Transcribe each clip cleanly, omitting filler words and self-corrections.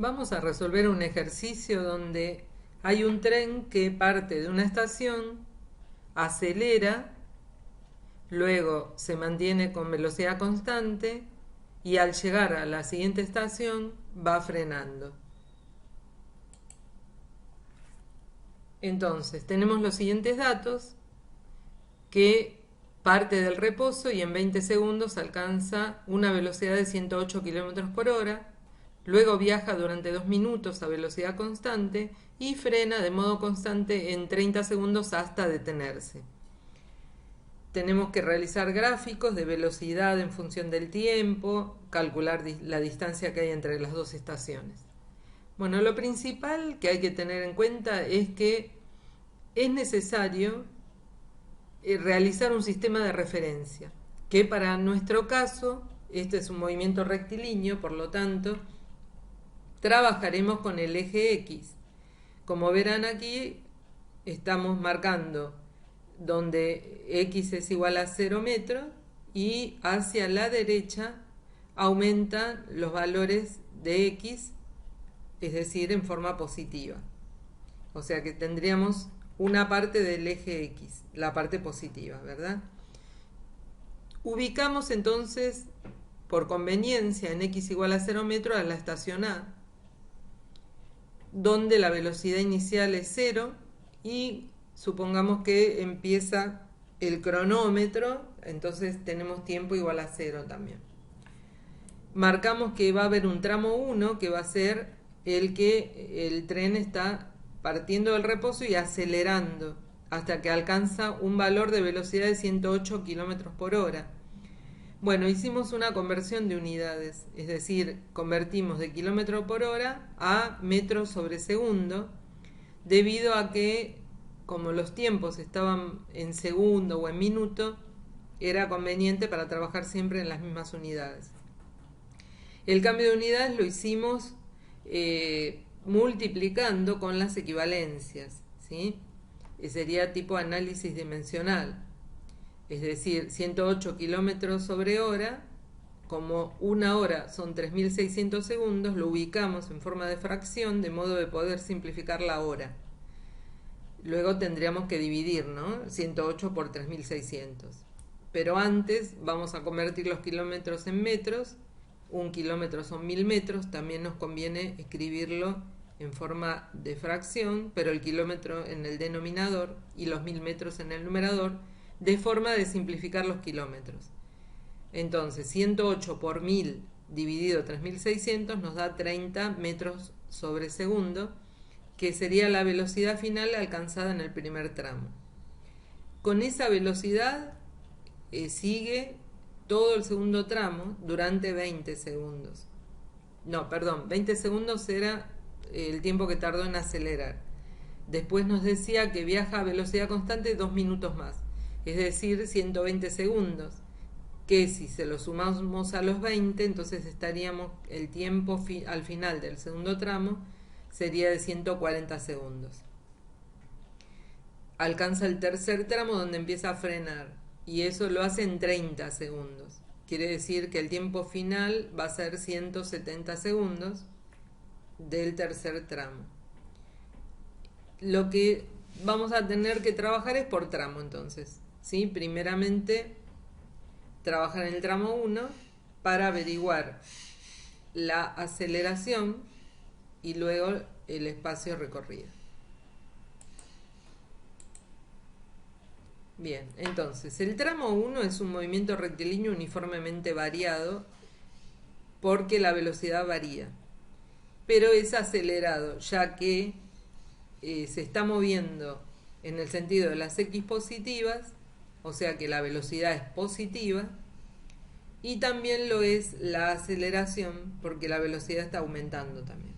Vamos a resolver un ejercicio donde hay un tren que parte de una estación, acelera, luego se mantiene con velocidad constante y al llegar a la siguiente estación va frenando. Entonces, tenemos los siguientes datos: que parte del reposo y en 20 segundos alcanza una velocidad de 108 km por hora, luego viaja durante 2 minutos a velocidad constante y frena de modo constante en 30 segundos hasta detenerse. Tenemos que realizar gráficos de velocidad en función del tiempo, calcular la distancia que hay entre las dos estaciones. Bueno, lo principal que hay que tener en cuenta es que es necesario realizar un sistema de referencia, que para nuestro caso, este es un movimiento rectilíneo, por lo tanto, trabajaremos con el eje X. Como verán aquí, estamos marcando donde X es igual a 0 metros y hacia la derecha aumentan los valores de X, es decir, en forma positiva. O sea que tendríamos una parte del eje X, la parte positiva, ¿verdad? Ubicamos entonces, por conveniencia, en X igual a 0 metros a la estación A, donde la velocidad inicial es 0 y supongamos que empieza el cronómetro, entonces tenemos tiempo igual a 0 también. Marcamos que va a haber un tramo 1 que va a ser el que el tren está partiendo del reposo y acelerando hasta que alcanza un valor de velocidad de 108 km por hora. Bueno, hicimos una conversión de unidades, es decir, convertimos de kilómetro por hora a metros sobre segundo, debido a que, como los tiempos estaban en segundo o en minuto, era conveniente para trabajar siempre en las mismas unidades. El cambio de unidades lo hicimos multiplicando con las equivalencias, ¿sí? Sería tipo análisis dimensional. Es decir, 108 kilómetros sobre hora, como una hora son 3.600 segundos, lo ubicamos en forma de fracción de modo de poder simplificar la hora. Luego tendríamos que dividir, ¿no? 108 por 3.600. Pero antes vamos a convertir los kilómetros en metros. Un kilómetro son 1.000 metros, también nos conviene escribirlo en forma de fracción, pero el kilómetro en el denominador y los 1.000 metros en el numerador, de forma de simplificar los kilómetros. Entonces, 108 por 1.000 dividido 3.600 nos da 30 metros sobre segundo, que sería la velocidad final alcanzada en el primer tramo. Con esa velocidad sigue todo el segundo tramo durante 20 segundos. No, perdón, 20 segundos era el tiempo que tardó en acelerar. Después nos decía que viaja a velocidad constante 2 minutos más, es decir, 120 segundos, que si se lo sumamos a los 20, entonces estaríamos, el tiempo al final del segundo tramo sería de 140 segundos. Alcanza el tercer tramo donde empieza a frenar y eso lo hace en 30 segundos. Quiere decir que el tiempo final va a ser 170 segundos del tercer tramo. Lo que vamos a tener que trabajar es por tramo entonces, ¿sí? Primeramente trabajar en el tramo 1 para averiguar la aceleración y luego el espacio recorrido. Bien, entonces el tramo 1 es un movimiento rectilíneo uniformemente variado porque la velocidad varía, pero es acelerado ya que se está moviendo en el sentido de las X positivas, o sea que la velocidad es positiva, y también lo es la aceleración porque la velocidad está aumentando también.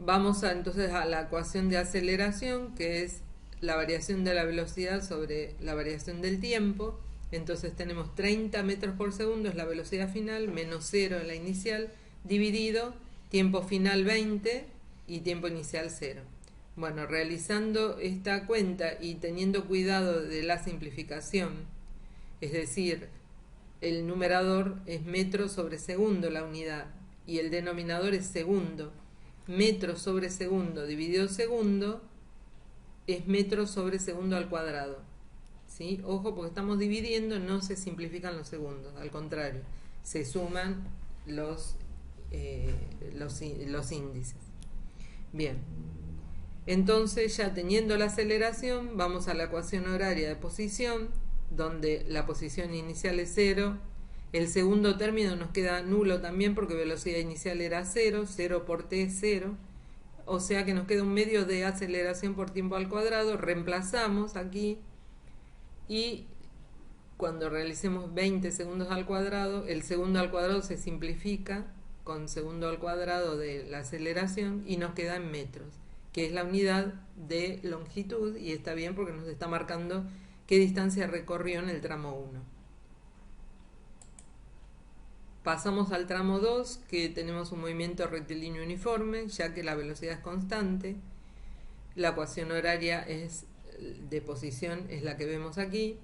Vamos entonces a la ecuación de aceleración, que es la variación de la velocidad sobre la variación del tiempo. Entonces tenemos 30 metros por segundo es la velocidad final, menos 0 en la inicial, dividido tiempo final 20 y tiempo inicial 0. Bueno, realizando esta cuenta y teniendo cuidado de la simplificación, es decir, el numerador es metro sobre segundo la unidad y el denominador es segundo. Metro sobre segundo dividido segundo es metro sobre segundo al cuadrado. ¿Sí? Ojo, porque estamos dividiendo, no se simplifican los segundos, al contrario, se suman los índices. Bien, entonces ya teniendo la aceleración, vamos a la ecuación horaria de posición, donde la posición inicial es 0. El segundo término nos queda nulo también porque velocidad inicial era 0, 0 por t es 0, o sea que nos queda un medio de aceleración por tiempo al cuadrado. Reemplazamos aquí y cuando realicemos 20 segundos al cuadrado, el segundo al cuadrado se simplifica con segundo al cuadrado de la aceleración y nos queda en metros, que es la unidad de longitud, y está bien porque nos está marcando qué distancia recorrió en el tramo 1. Pasamos al tramo 2, que tenemos un movimiento rectilíneo uniforme, ya que la velocidad es constante. La ecuación horaria de posición es la que vemos aquí.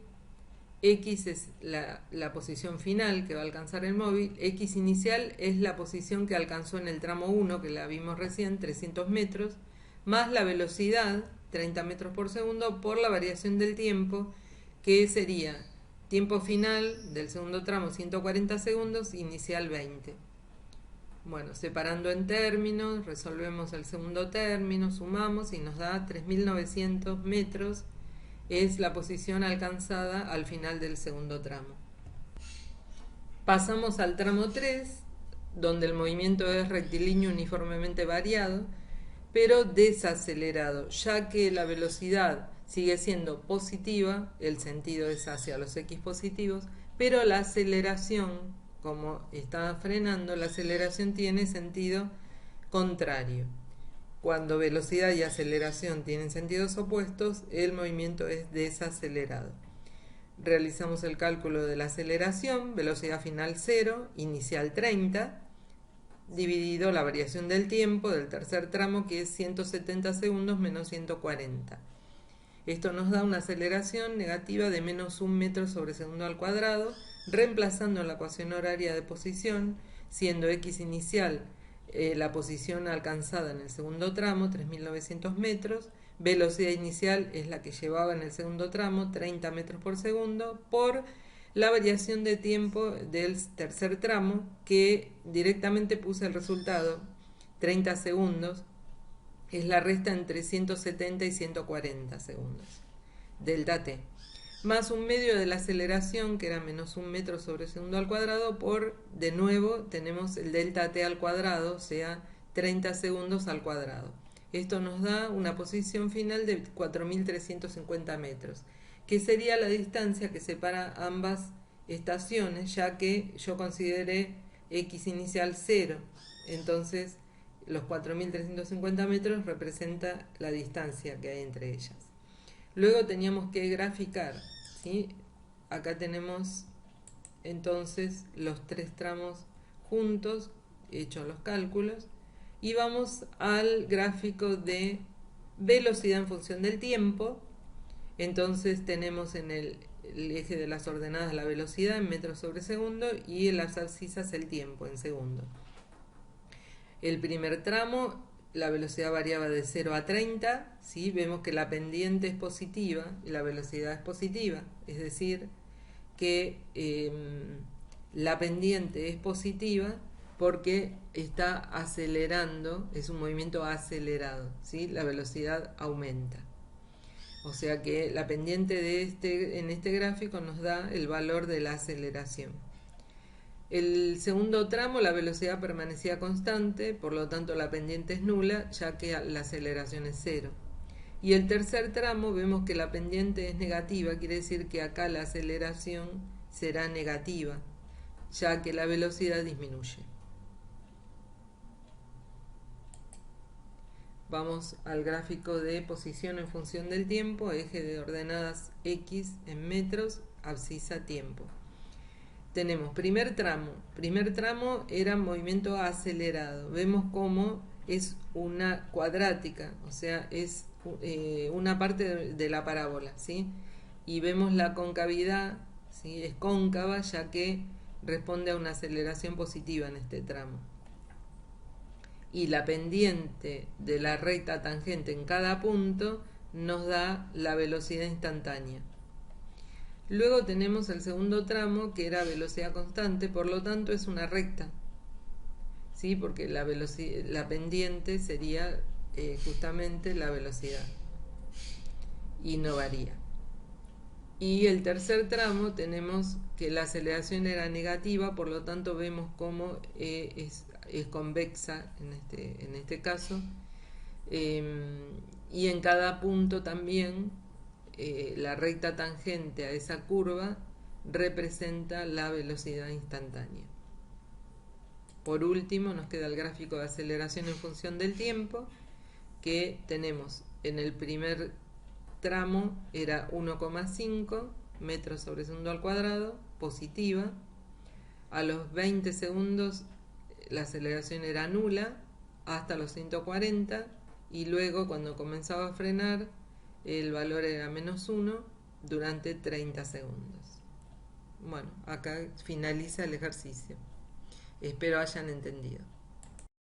X es la posición final que va a alcanzar el móvil. X inicial es la posición que alcanzó en el tramo 1, que la vimos recién, 300 metros, más la velocidad, 30 metros por segundo, por la variación del tiempo, que sería tiempo final del segundo tramo 140 segundos, inicial 20. Bueno, separando en términos, resolvemos el segundo término, sumamos y nos da 3.900 metros. Es la posición alcanzada al final del segundo tramo. Pasamos al tramo 3, donde el movimiento es rectilíneo uniformemente variado, pero desacelerado, ya que la velocidad sigue siendo positiva, el sentido es hacia los x positivos, pero la aceleración, como está frenando, la aceleración tiene sentido contrario. Cuando velocidad y aceleración tienen sentidos opuestos, el movimiento es desacelerado. Realizamos el cálculo de la aceleración, velocidad final 0, inicial 30, dividido la variación del tiempo del tercer tramo, que es 170 segundos menos 140. Esto nos da una aceleración negativa de menos 1 metro sobre segundo al cuadrado, reemplazando la ecuación horaria de posición, siendo x inicial la posición alcanzada en el segundo tramo, 3.900 metros, velocidad inicial es la que llevaba en el segundo tramo, 30 metros por segundo, por la variación de tiempo del tercer tramo, que directamente puse el resultado, 30 segundos, es la resta entre 170 y 140 segundos, delta t, más un medio de la aceleración, que era menos 1 metro sobre segundo al cuadrado, por, de nuevo, tenemos el delta t al cuadrado, o sea, 30 segundos al cuadrado. Esto nos da una posición final de 4.350 metros, que sería la distancia que separa ambas estaciones, ya que yo consideré x inicial 0, entonces los 4.350 metros representa la distancia que hay entre ellas. Luego teníamos que graficar, ¿sí? Acá tenemos entonces los tres tramos juntos, hechos los cálculos, y vamos al gráfico de velocidad en función del tiempo. Entonces tenemos en el eje de las ordenadas la velocidad en metros sobre segundo y en las abscisas el tiempo en segundo. El primer tramo, la velocidad variaba de 0 a 30, ¿sí? Vemos que la pendiente es positiva y la velocidad es positiva, es decir, que la pendiente es positiva porque está acelerando, es un movimiento acelerado, ¿sí? La velocidad aumenta. O sea que la pendiente en este gráfico nos da el valor de la aceleración. El segundo tramo, la velocidad permanecía constante, por lo tanto la pendiente es nula, ya que la aceleración es 0. Y el tercer tramo vemos que la pendiente es negativa, quiere decir que acá la aceleración será negativa, ya que la velocidad disminuye. Vamos al gráfico de posición en función del tiempo, eje de ordenadas x en metros, abscisa tiempo. Tenemos primer tramo era movimiento acelerado, vemos cómo es una cuadrática, o sea, es una parte de la parábola, ¿sí? Y vemos la concavidad, ¿sí? Es cóncava, ya que responde a una aceleración positiva en este tramo. y la pendiente de la recta tangente en cada punto nos da la velocidad instantánea. Luego tenemos el segundo tramo, que era velocidad constante, por lo tanto es una recta, ¿sí? Porque la pendiente sería justamente la velocidad y no varía. Y el tercer tramo tenemos que la aceleración era negativa, por lo tanto vemos cómo es convexa en este caso, y en cada punto también la recta tangente a esa curva representa la velocidad instantánea. Por último nos queda el gráfico de aceleración en función del tiempo, que tenemos en el primer tramo era 1,5 metros sobre segundo al cuadrado, positiva. A los 20 segundos la aceleración era nula hasta los 140, y luego cuando comenzaba a frenar el valor era -1 durante 30 segundos. Bueno, acá finaliza el ejercicio. Espero hayan entendido.